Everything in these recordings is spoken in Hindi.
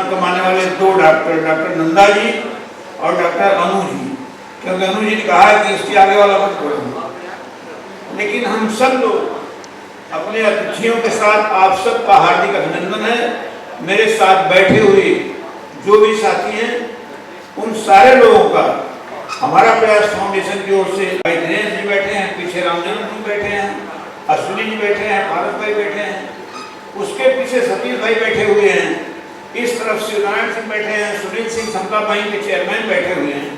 नाम कमाने वाले दो डॉक्टर, डॉक्टर नंदा जी और डॉक्टर अनु जी, क्योंकि अनु जी ने कहा है कि इसके आगे वाला मत बोलो। लेकिन हम सब लोग अपने अतिथियों के साथ आप सबका हार्दिक अभिनंदन है। मेरे साथ बैठे हुए जो भी साथी हैं उन सारे लोगों का हमारा प्रयास फाउंडेशन की ओर से भाई दिनेश जी बैठे हैं, पीछे रामजन्म जी बैठे हैं, अश्विनी जी बैठे हैं, भारत भाई बैठे हैं, उसके पीछे सतीश भाई बैठे हुए हैं, इस तरफ शिवनारायण सिंह बैठे हैं, सुनील सिंह समता भाई के चेयरमैन बैठे हुए हैं,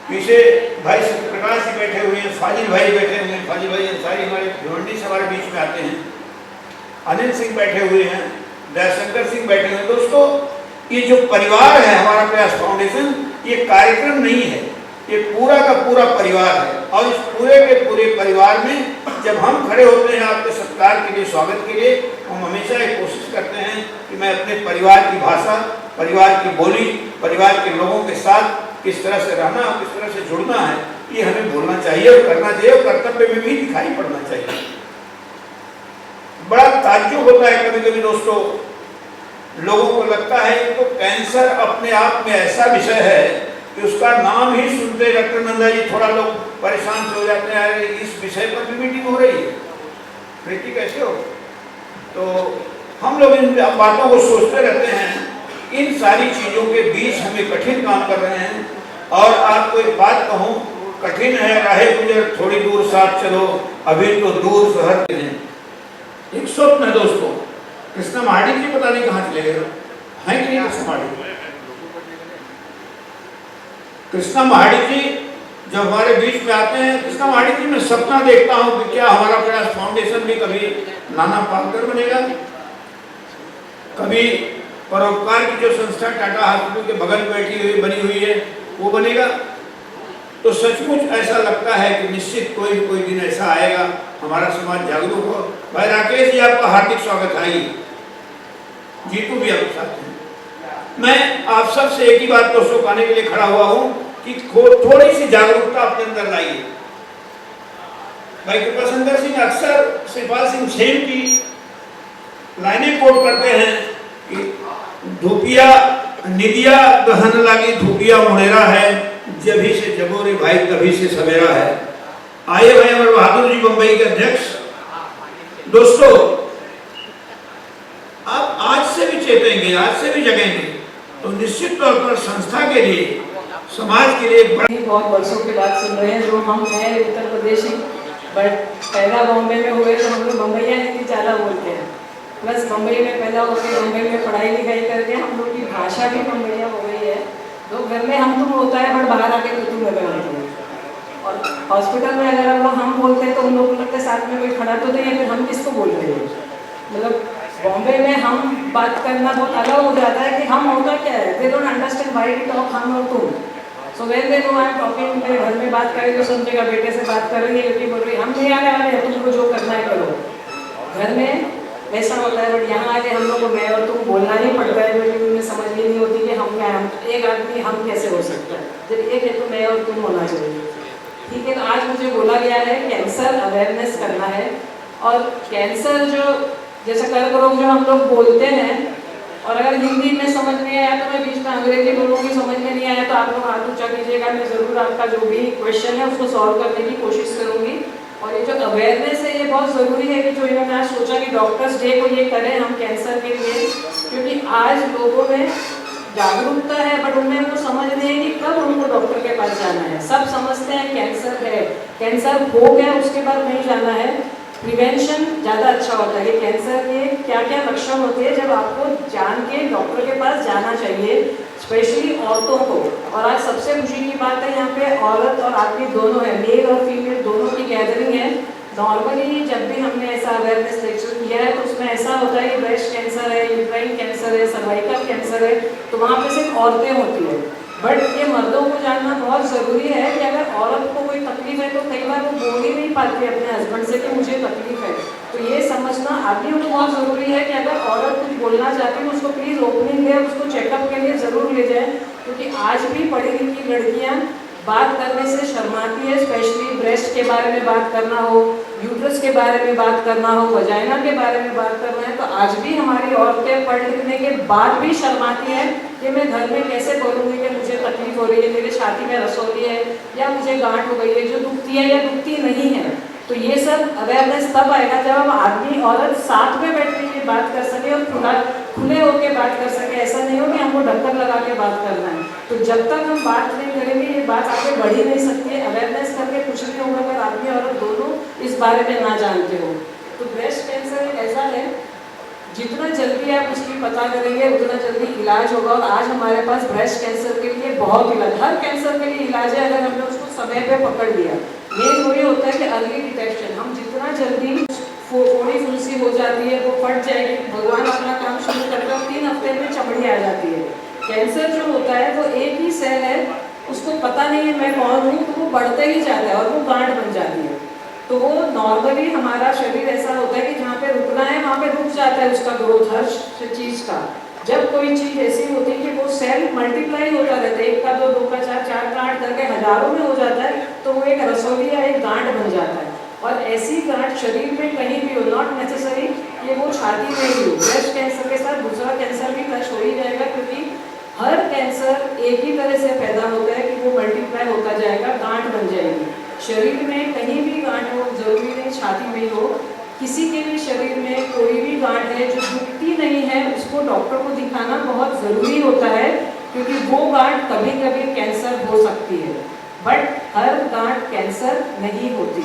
पीछे भाई सत्यप्रकाश जी बैठे हुए हैं, फाजिल भाई बैठे हुए हैं, फाजिल भाई अंसारी हमारे भिवंडी से हमारे बीच में आते हैं, अनिल सिंह बैठे हुए हैं, दयाशंकर सिंह बैठे हुए हैं। दोस्तों, ये जो परिवार है हमारा प्रयास फाउंडेशन, ये कार्यक्रम नहीं है, ये पूरा का पूरा परिवार है। और इस पूरे के पूरे परिवार में जब हम खड़े होते हैं आपके सत्कार के लिए, स्वागत के लिए, हम हमेशा एक कोशिश करते हैं कि मैं अपने परिवार की भाषा, परिवार की बोली, परिवार के लोगों के साथ किस तरह से रहना और किस तरह से जुड़ना है, ये हमें बोलना चाहिए और करना चाहिए और कर्तव्य में भी दिखाई पड़ना चाहिए। बड़ा ताज्जुब होता है कभी कभी दोस्तों, लोगों को लगता है कि तो कैंसर अपने आप में ऐसा विषय है कि उसका नाम ही सुनते डॉक्टर नंदा जी थोड़ा लोग परेशान से हो जाते हैं, इस विषय पर भी मीटिंग हो रही है, प्रीति कैसे हो। तो हम लोग इन बातों को सोचते रहते हैं, इन सारी चीज़ों के बीच हमें कठिन काम कर रहे हैं। और आपको एक बात कहूँ, कठिन है राहे गुजर थोड़ी दूर साथ चलो, अभी तो दूर शहर के हैं। एक स्वप्न है दोस्तों, कृष्णा महाडिक जी पता नहीं कहाँ चले गए हैं कि नहीं। कृष्णा महाडिक जी जब हमारे बीच में आते हैं, कृष्णा महाडिक जी मैं सपना देखता हूँ कि क्या हमारा प्रयास फाउंडेशन भी कभी नाना पालकर बनेगा, कभी परोपकार की जो संस्था टाटा हॉस्पिटल के बगल में बैठी हुई बनी हुई है वो बनेगा। तो सचमुच ऐसा लगता है कि निश्चित कोई दिन ऐसा आएगा, हमारा समाज जागरूक हो। भाई राकेश जी आपका हार्दिक स्वागत है, जीतू भी आपके साथ हैं। मैं आप सब से एक ही बात दोस्तों कहने के लिए खड़ा हुआ हूँ कि थोड़ी सी जागरूकता अपने अंदर लाइए। भाई कृपाशंकर सिंह अक्सर शिवपाल सिंह सेन की लाइनें कोट करते हैं कि धूपिया निदिया गहन लागी धूपिया मुड़ेरा है, जभी से जगोरे भाई तभी से सवेरा है। आए भाई अमर बहादुर जी बंबई के अध्यक्ष। दोस्तों, आप आज से भी चेतेंगे, आज से भी जगेंगे तो निश्चित तौर पर संस्था के लिए, समाज के लिए बहुत वर्षों के बाद सुन रहे हैं। जो हम हैं उत्तर प्रदेशी, बट पैदा बॉम्बे में हुए तो हम लोग बम्बैया हिंदी ज़्यादा बोलते हैं। प्लस मुंबई में पैदा होकर मुंबई में पढ़ाई लिखाई करके हम लोग की भाषा भी बम्बैया हो गई है। तो घर में हम तुम होता है, बट बाहर आके तो तुम लगे होते हैं। और हॉस्पिटल में अगर हम बोलते हैं तो उन लोगों को लगता है साथ में कोई खड़ा तो नहीं है, फिर हम किसको बोल रहे हैं। मतलब बॉम्बे में हम बात करना बहुत अलग हो जाता है कि हम होता क्या है, they don't understand why we talk हम और तुम। So when they know I am talking, मेरे घर में बात करें तो समझेगा बेटे से बात कर रही है, बेटी बोल रही है हम नहीं आने वाले हैं, तुमको जो करना है करो। घर में ऐसा होता है, बट यहाँ आके हम लोग को मैं और तुम बोलना ही पड़ता है, क्योंकि उन्हें समझ ही नहीं होती कि हम क्या है। एक आदमी हम कैसे हो सकता है, जब एक है तो मैं और तुम होना चाहिए। ठीक है, तो आज मुझे बोला गया है कैंसर अवेयरनेस करना है। और कैंसर जो जैसे कर्क रोग जो हम लोग बोलते हैं, और अगर हिंदी में समझ नहीं आया तो मैं बीच में अंग्रेजी बोलूँगी, समझ में नहीं आया तो आप लोग हाथ ऊंचा कीजिएगा, मैं ज़रूर आपका जो भी क्वेश्चन है उसको सॉल्व करने की कोशिश करूँगी। और ये जो अवेयरनेस है ये बहुत ज़रूरी है कि जो इन्होंने आज सोचा कि डॉक्टर्स डे को ये करें हम कैंसर के लिए, क्योंकि आज लोगों में जागरूकता है, बट उनमें उनको समझ नहीं है कि कब उनको डॉक्टर के पास जाना है। सब समझते हैं कैंसर है, कैंसर हो गया उसके बाद नहीं जाना है। प्रिवेंशन ज़्यादा अच्छा होता है कि कैंसर के क्या क्या लक्षण होते हैं, जब आपको जान के डॉक्टर के पास जाना चाहिए, स्पेशली औरतों को। और आज सबसे खुशी की बात है यहाँ पे औरत और आदमी दोनों है, मेल और फीमेल दोनों की गैदरिंग है। नॉर्मली जब भी हमने ऐसा अवेयरनेस लेक्चर किया है तो उसमें ऐसा होता है कि ब्रेस्ट कैंसर है, यूट्राइन कैंसर है, सर्वाइकल कैंसर है, तो वहाँ पे सिर्फ औरतें होती है। बट ये मर्दों को जानना बहुत ज़रूरी है कि अगर औरत को कोई तकलीफ है तो कई बार वो बोल ही नहीं पाती अपने हस्बैंड से कि मुझे तकलीफ है। तो ये समझना आदमियों को बहुत ज़रूरी है कि अगर औरत कुछ बोलना चाहती है तो उसको प्लीज़ ओपनिंग दे, उसको चेकअप के लिए ज़रूर ले जाए, क्योंकि आज भी पढ़ी लिखी लड़कियाँ बात करने से शर्माती है, स्पेशली ब्रेस्ट के बारे में बात करना हो, यूट्रस के बारे में बात करना हो, वजाइना के बारे में बात करना है, तो आज भी हमारी औरतें पढ़ लिखने के बाद भी शर्माती हैं कि मैं घर में कैसे बोलूँगी कि मुझे तकलीफ हो रही है, मेरे छाती में रसौली है या मुझे गांठ हो गई है, जो दुखती है या दुखती नहीं है। तो ये सब अवेयरनेस तब आएगा जब हम आदमी औरत साथ में बैठ के ये बात कर सके और खुले होके बात कर सके। ऐसा नहीं हो कि हमको ढक्कन लगा के बात करना है। तो जब तक हम बात नहीं करेंगे ये बात आगे बढ़ ही नहीं सकती है। अवेयरनेस करके कुछ नहीं होगा अगर आदमी औरत दोनों इस बारे में ना जानते हो। तो ब्रेस्ट कैंसर ऐसा है, जितना जल्दी आप उसकी पता करेंगे उतना जल्दी इलाज होगा। और आज हमारे पास ब्रेस्ट कैंसर के लिए बहुत इलाज, हर कैंसर के लिए इलाज है अगर हमने उसको समय पे पकड़ लिया। मेन वो ये होता है कि अर्ली डिटेक्शन, हम जितना जल्दी फोड़ी फुंसी हो जाती है वो फट जाएगी, भगवान अपना काम शुरू करते हैं, 3 हफ्ते में चमड़ी आ जाती है। कैंसर जो होता है वो एक ही सेल है, उसको पता नहीं है मैं कौन हूँ, तो वो बढ़ते ही जाता है और वो गांठ बन जाती है। तो वो नॉर्मली हमारा शरीर ऐसा होता है कि जहाँ पे रुकना है वहाँ पे रुक जाता है उसका ग्रोथ हर चीज का। जब कोई चीज ऐसी होती है कि वो सेल मल्टीप्लाई होता रहता है, 1 का 2, 2 का 4, 4 गांठ करके हजारों में हो जाता है, तो वो एक रसौली या एक गांठ बन जाता है। और ऐसी गांठ शरीर में कहीं भी हो, नॉट नेसेसरी कि वो छाती में ही हो। ब्रेस्ट कैंसर के साथ दूसरा कैंसर भी टच हो ही जाएगा, क्योंकि हर कैंसर एक ही तरह से पैदा होता है कि वो मल्टीप्लाई होता जाएगा, गांठ बन जाएगी। शरीर में कहीं भी गांठ हो, जरूरी नहीं छाती में हो, किसी के भी शरीर में कोई भी गांठ है जो दुखती नहीं है, उसको डॉक्टर को दिखाना बहुत ज़रूरी होता है, क्योंकि वो गांठ कभी कभी कैंसर हो सकती है, बट हर गांठ कैंसर नहीं होती।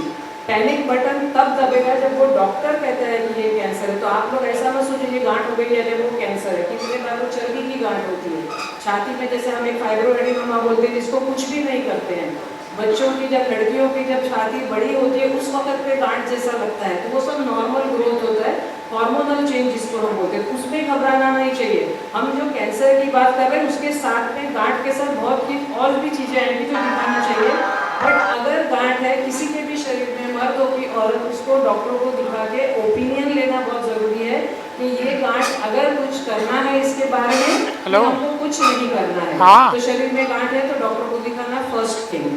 पैनिक बटन तब दबेगा जब वो डॉक्टर कहता है कि ये कैंसर है। तो आप लोग ऐसा मत सोचिए ये गांठ हो गई है वो कैंसर है, किसी बार वो चर्बी की गांठ होती है छाती में, जैसे हम एक फाइब्रोएडेनोमा बोलते हैं जिसको कुछ भी नहीं करते हैं। बच्चों की जब लड़कियों की जब छाती बड़ी होती है उस वक्त पे गांठ जैसा लगता है, तो वो सब नॉर्मल ग्रोथ होता है, हार्मोनल चेंज जिसको हम बोलते हैं, उसमें घबराना नहीं चाहिए। हम जो कैंसर की बात कर रहे हैं उसके साथ में गांठ के साथ बहुत ही और भी चीजें आएंगी जो दिखाना चाहिए। बट अगर गांठ है किसी के भी शरीर में, मर्द हो कि औरत, उसको डॉक्टर को दिखा के ओपिनियन लेना बहुत जरूरी है कि ये गांठ अगर कुछ करना है इसके बारे में, तो हमको कुछ नहीं करना है। हाँ। तो शरीर में गांठ है तो डॉक्टर को दिखाना फर्स्ट थिंग।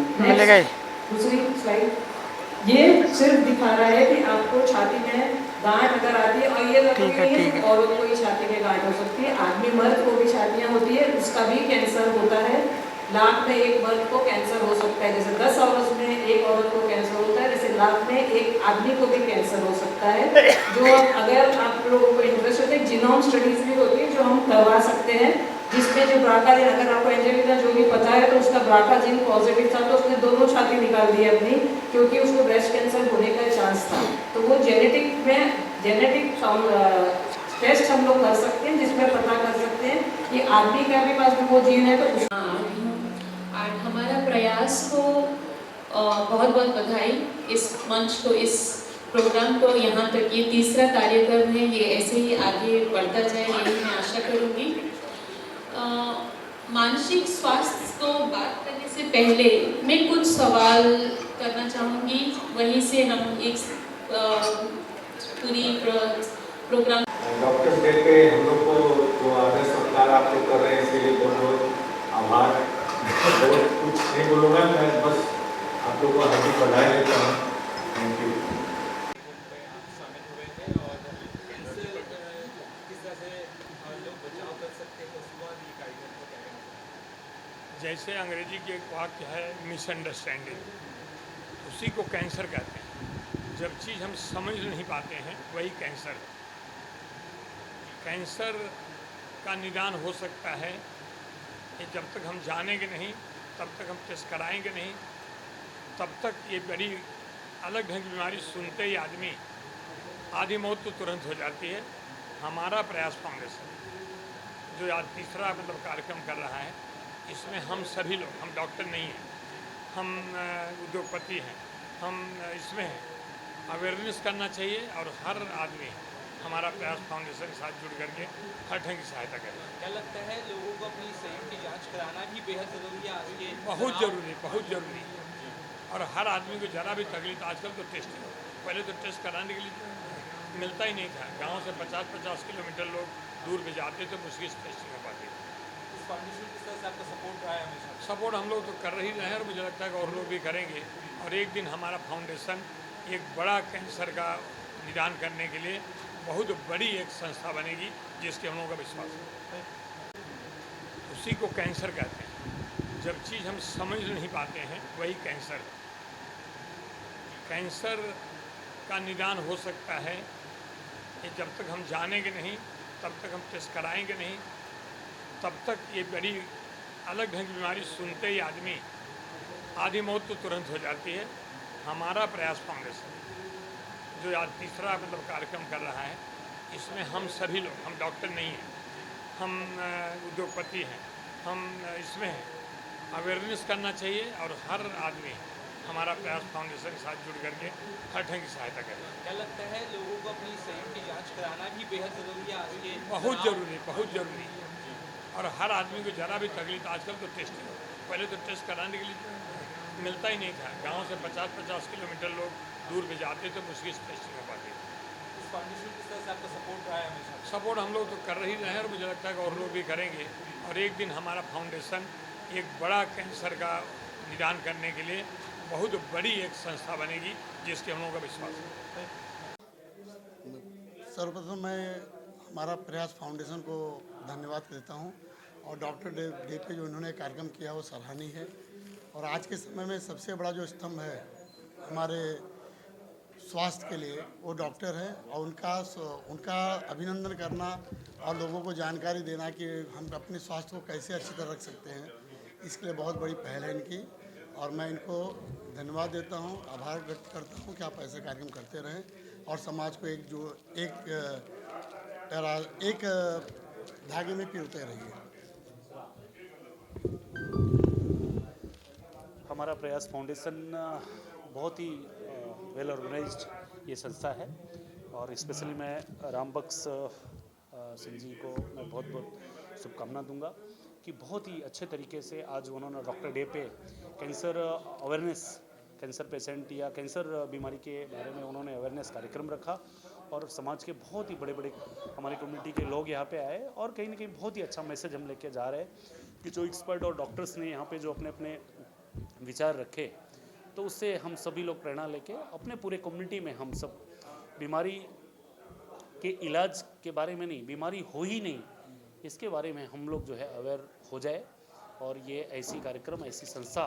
दूसरी स्लाइड, ये सिर्फ दिखा रहा है कि आपको छाती में गांठ अगर आती है, और ये लगती है औरत को ही छाती में गांठ हो सकती है, आदमी मर्द को भी छातियाँ होती है, उसका भी कैंसर होता है। लाख में एक मर्द को कैंसर हो सकता है, जैसे 10 औरत में एक औरत को कैंसर होता है, जैसे लाख में एक आदमी को भी कैंसर हो सकता है। जो अगर आप लोगों को इंटरेस्ट होते हैं, जीनोम स्टडीज भी होती है जो हम करवा सकते हैं, जिसमें जो ब्राका जीन, अगर आपको एंजेलिना जोली पता है तो उसका ब्राका जीन पॉजिटिव था तो उसने दोनों छाती निकाल दी अपनी, क्योंकि उसको ब्रेस्ट कैंसर होने का चांस था। तो वो जेनेटिक टेस्ट हम लोग कर सकते हैं जिसमें पता कर सकते हैं कि आदमी का भी पास में वो जीन है तो और हमारा प्रयास को बहुत बहुत बधाई, इस मंच को, इस प्रोग्राम को यहाँ तक, ये तीसरा कार्यक्रम है, ये ऐसे ही आगे बढ़ता जाए यही मैं आशा करूँगी। मानसिक स्वास्थ्य को बात करने से पहले मैं कुछ सवाल करना चाहूँगी, वहीं से हम एक पूरी प्रोग्राम। डॉक्टर्स डे पे हम लोग को जो आदर सत्कार आप लोग कर रहे हैं इसके लिए बहुत बहुत आभार। बहुत कुछ नहीं बोलूँगा मैं, बस आप लोग को हार्दिक बधाई देता हूँ। Thank you. जैसे अंग्रेजी की एक वाक्य है मिसअंडरस्टैंडिंग, उसी को कैंसर कहते हैं। जब चीज़ हम समझ नहीं पाते हैं वही कैंसर है। कैंसर का निदान हो सकता है कि जब तक हम जानेंगे नहीं, तब तक हम टेस्ट कराएंगे नहीं, तब तक ये बड़ी अलग ढंग की बीमारी सुनते ही आदमी आधी मौत तो तुरंत हो जाती है। हमारा प्रयास फाउंडेशन जो आज तीसरा कार्यक्रम कर रहा है, इसमें हम सभी लोग, हम डॉक्टर नहीं हैं, हम उद्योगपति हैं, हम इसमें हैं, अवेयरनेस करना चाहिए और हर आदमी हमारा प्रयास फाउंडेशन के साथ जुड़ करके हर ढंग की सहायता करें। क्या लगता है लोगों को अपनी शरीर की जांच कराना भी बेहद ज़रूरी है आज के? बहुत ज़रूरी, बहुत ज़रूरी। और हर आदमी को ज़रा भी तकलीफ, आजकल तो टेस्ट, पहले तो टेस्ट कराने के लिए मिलता ही नहीं था। गांव से 50-50 किलोमीटर लोग दूर में जाते थे, मुश्किल से टेस्टिंग हो पाती। इस फाउंडेशन किस तरह से आपका सपोर्ट रहा है हमेशा? सपोर्ट हम लोग तो कर ही रहे हैं और मुझे लगता है कि और लोग भी करेंगे। और एक दिन हमारा फाउंडेशन एक बड़ा कैंसर का निदान करने के लिए बहुत बड़ी एक संस्था बनेगी, जिसके हम लोगों का विश्वास है। उसी को कैंसर कहते हैं। जब चीज़ हम समझ नहीं पाते हैं वही कैंसर है। कैंसर का निदान हो सकता है कि जब तक हम जानेंगे नहीं, तब तक हम टेस्ट कराएंगे नहीं, तब तक ये बड़ी अलग ढंग की बीमारी सुनते ही आदमी आधी मौत तो तुरंत हो जाती है। हमारा प्रयास फाउंडेशन जो आज तीसरा कार्यक्रम कर रहा है, इसमें हम सभी लोग, हम डॉक्टर नहीं हैं, हम उद्योगपति हैं, हम इसमें हैं, अवेयरनेस करना चाहिए और हर आदमी हमारा प्रयास फाउंडेशन के साथ जुड़ करके हर ढंग की सहायता करें। क्या लगता है लोगों को अपनी शरीर की जांच कराना भी बेहद ज़रूरी है आज के बहुत ज़रूरी, बहुत ज़रूरी है। और हर आदमी को ज़रा भी तकलीफ, आजकल तो टेस्ट है, पहले तो टेस्ट कराने के लिए मिलता ही नहीं था। गांव से 50-50 किलोमीटर लोग दूर भी जाते थे, मुश्किल से टेस्ट हो पाती। इस फाउंडेशन किस तरह से आपका सपोर्ट रहा है हमेशा? सपोर्ट हम लोग तो कर ही रहे हैं और मुझे लगता है कि और लोग भी करेंगे। और एक दिन हमारा फाउंडेशन एक बड़ा कैंसर का निदान करने के लिए बहुत बड़ी एक संस्था बनेगी, जिसके हम लोगों का विश्वास है। सर्वप्रथम मैं हमारा प्रयास फाउंडेशन को धन्यवाद देता हूं और डॉक्टर डे पे जो इन्होंने कार्यक्रम किया वो सराहनीय है। और आज के समय में सबसे बड़ा जो स्तंभ है हमारे स्वास्थ्य के लिए वो डॉक्टर है, और उनका अभिनंदन करना और लोगों को जानकारी देना कि हम अपने स्वास्थ्य को कैसे अच्छी तरह रख सकते हैं, इसके लिए बहुत बड़ी पहल है इनकी। और मैं इनको धन्यवाद देता हूं, आभार व्यक्त करता हूं कि आप ऐसे कार्यक्रम करते रहें और समाज को एक धागे में पिरोते रहिए। हमारा प्रयास फाउंडेशन बहुत ही वेल ऑर्गेनाइज्ड ये संस्था है, और स्पेशली मैं रामबख्श सिंह जी को मैं बहुत बहुत शुभकामना दूंगा कि बहुत ही अच्छे तरीके से आज उन्होंने डॉक्टर डे पे कैंसर अवेयरनेस, कैंसर पेशेंट या कैंसर बीमारी के बारे में उन्होंने अवेयरनेस कार्यक्रम रखा, और समाज के बहुत ही बड़े बड़े हमारी कम्युनिटी के लोग यहाँ पे आए, और कहीं ना कहीं बहुत ही अच्छा मैसेज हम लेके जा रहे हैं कि जो एक्सपर्ट और डॉक्टर्स ने यहाँ पे जो अपने अपने विचार रखे, तो उससे हम सभी लोग प्रेरणा लेके अपने पूरे कम्युनिटी में हम सब बीमारी के इलाज के बारे में नहीं, बीमारी हो ही नहीं इसके बारे में हम लोग जो है अवेयर हो जाए। और ये ऐसी कार्यक्रम, ऐसी संस्था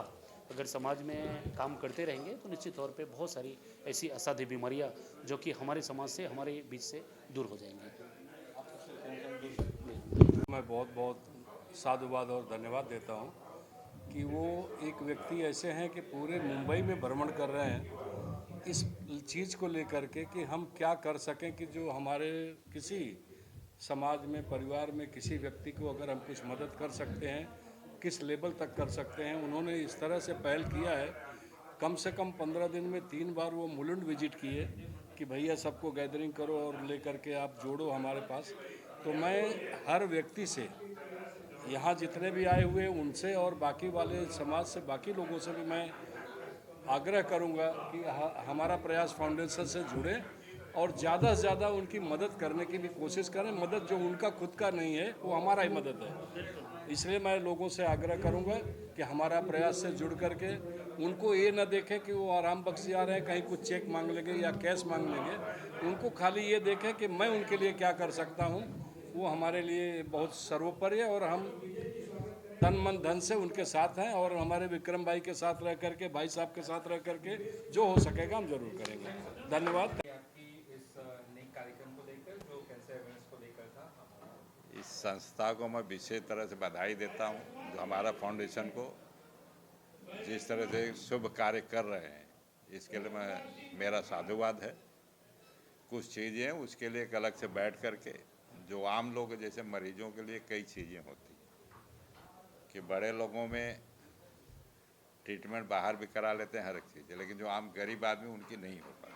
अगर समाज में काम करते रहेंगे तो निश्चित तौर पे बहुत सारी ऐसी असाध्य बीमारियां जो कि हमारे समाज से, हमारे बीच से दूर हो जाएंगी। मैं बहुत बहुत साधुवाद और धन्यवाद देता हूं कि वो एक व्यक्ति ऐसे हैं कि पूरे मुंबई में भ्रमण कर रहे हैं इस चीज़ को लेकर के कि हम क्या कर सकें कि जो हमारे किसी समाज में, परिवार में किसी व्यक्ति को अगर हम कुछ मदद कर सकते हैं, किस लेवल तक कर सकते हैं। उन्होंने इस तरह से पहल किया है, कम से कम 15 दिन में 3 बार वो मुलुंड विजिट किए कि भैया सबको गैदरिंग करो और लेकर के आप जोड़ो हमारे पास। तो मैं हर व्यक्ति से, यहाँ जितने भी आए हुए उनसे और बाकी वाले समाज से, बाकी लोगों से भी मैं आग्रह करूँगा कि हमारा प्रयास फाउंडेशन से जुड़े और ज़्यादा से ज़्यादा उनकी मदद करने की भी कोशिश करें। मदद जो उनका खुद का नहीं है वो हमारा ही मदद है। इसलिए मैं लोगों से आग्रह करूंगा कि हमारा प्रयास से जुड़ करके उनको ये न देखें कि वो आराम बख्श जा रहे हैं, कहीं कुछ चेक मांग लेंगे या कैश मांग लेंगे। उनको खाली ये देखें कि मैं उनके लिए क्या कर सकता हूँ, वो हमारे लिए बहुत सर्वोपरि है। और हम तन मन धन से उनके साथ हैं, और हमारे विक्रम भाई के साथ रह करके, भाई साहब के साथ रह करके जो हो सकेगा हम जरूर करेंगे। धन्यवाद। इस संस्था को मैं विशेष तरह से बधाई देता हूं, जो हमारा फाउंडेशन को जिस तरह से शुभ कार्य कर रहे हैं, इसके लिए मेरा साधुवाद है। कुछ चीज़ें उसके लिए एक अलग से बैठ करके, जो आम लोग जैसे मरीजों के लिए कई चीज़ें होती कि बड़े लोगों में ट्रीटमेंट बाहर भी करा लेते हैं हर एक चीज़, लेकिन जो आम गरीब आदमी उनकी नहीं हो पाती।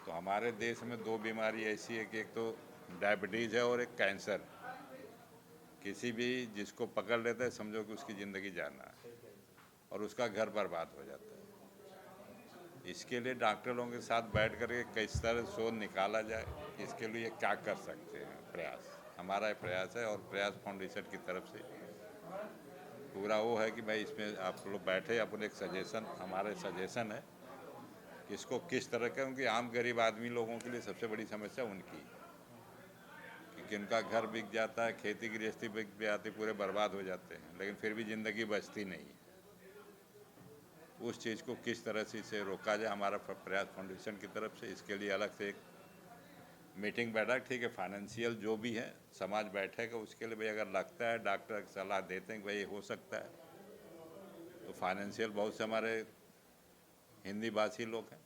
तो हमारे देश में 2 बीमारी ऐसी है कि एक तो डायबिटीज़ है और एक कैंसर। किसी भी जिसको पकड़ लेता है समझो कि उसकी ज़िंदगी जाना है और उसका घर बर्बाद हो जाता है। इसके लिए डॉक्टरों के साथ बैठ कर के किस तरह शोध निकाला जाए, इसके लिए क्या कर सकते हैं, प्रयास हमारा प्रयास है। और प्रयास फाउंडेशन की तरफ से पूरा वो है कि भाई इसमें आप लोग बैठे, अपने एक सजेशन, हमारे सजेशन है किसको किस तरह का, क्योंकि आम गरीब आदमी लोगों के लिए सबसे बड़ी समस्या उनकी, क्योंकि उनका घर बिक जाता है, खेती गृहस्थी बिक जाती, पूरे बर्बाद हो जाते हैं, लेकिन फिर भी ज़िंदगी बचती नहीं है। उस चीज़ को किस तरह से इसे रोका जाए, हमारा प्रयास फाउंडेशन की तरफ से इसके लिए अलग से एक मीटिंग बैठा, ठीक है, फाइनेंशियल जो भी है समाज बैठेगा, उसके लिए भाई अगर लगता है डॉक्टर की सलाह देते हैं कि भाई ये हो सकता है, तो फाइनेंशियल बहुत से हमारे हिंदी भाषी लोग हैं,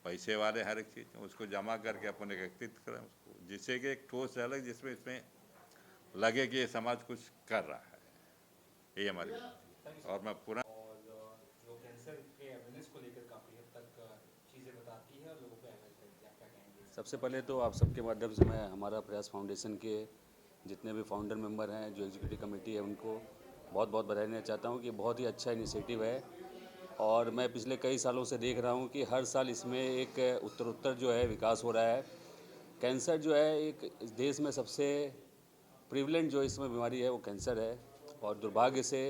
पैसे वाले, हर एक चीज़ उसको जमा करके अपन एकत्रित करें उसको, जिससे कि एक ठोस अलग जिसमें इसमें लगे कि ये समाज कुछ कर रहा है, ये हमारी। और मैं पूरा जो कैंसर के अवेयरनेस को लेकर काफ़ी हद तक चीज़ें बताती है और लोगों को अवेयर करती है, आप क्या कहेंगे? सबसे पहले तो आप सबके माध्यम से मैं हमारा प्रयास फाउंडेशन के जितने भी फाउंडर मेंबर हैं, जो एग्जीक्यूटिव कमेटी है, उनको बहुत बहुत बधाई देना चाहता हूँ कि बहुत ही अच्छा इनिशिएटिव है। और मैं पिछले कई सालों से देख रहा हूँ कि हर साल इसमें एक उत्तरोत्तर जो है विकास हो रहा है। कैंसर जो है एक इस देश में सबसे प्रिवलेंट जो इसमें बीमारी है वो कैंसर है, और दुर्भाग्य से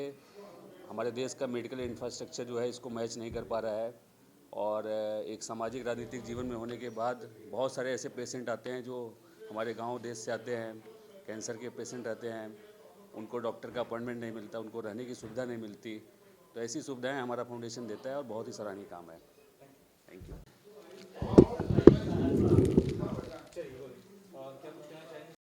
हमारे देश का मेडिकल इंफ्रास्ट्रक्चर जो है इसको मैच नहीं कर पा रहा है। और एक सामाजिक राजनीतिक जीवन में होने के बाद बहुत सारे ऐसे पेशेंट आते हैं जो हमारे गांव देश से आते हैं, कैंसर के पेशेंट रहते हैं, उनको डॉक्टर का अपॉइंटमेंट नहीं मिलता, उनको रहने की सुविधा नहीं मिलती। तो ऐसी सुविधाएं हमारा फाउंडेशन देता है और बहुत ही सराहनीय काम है। Thank you.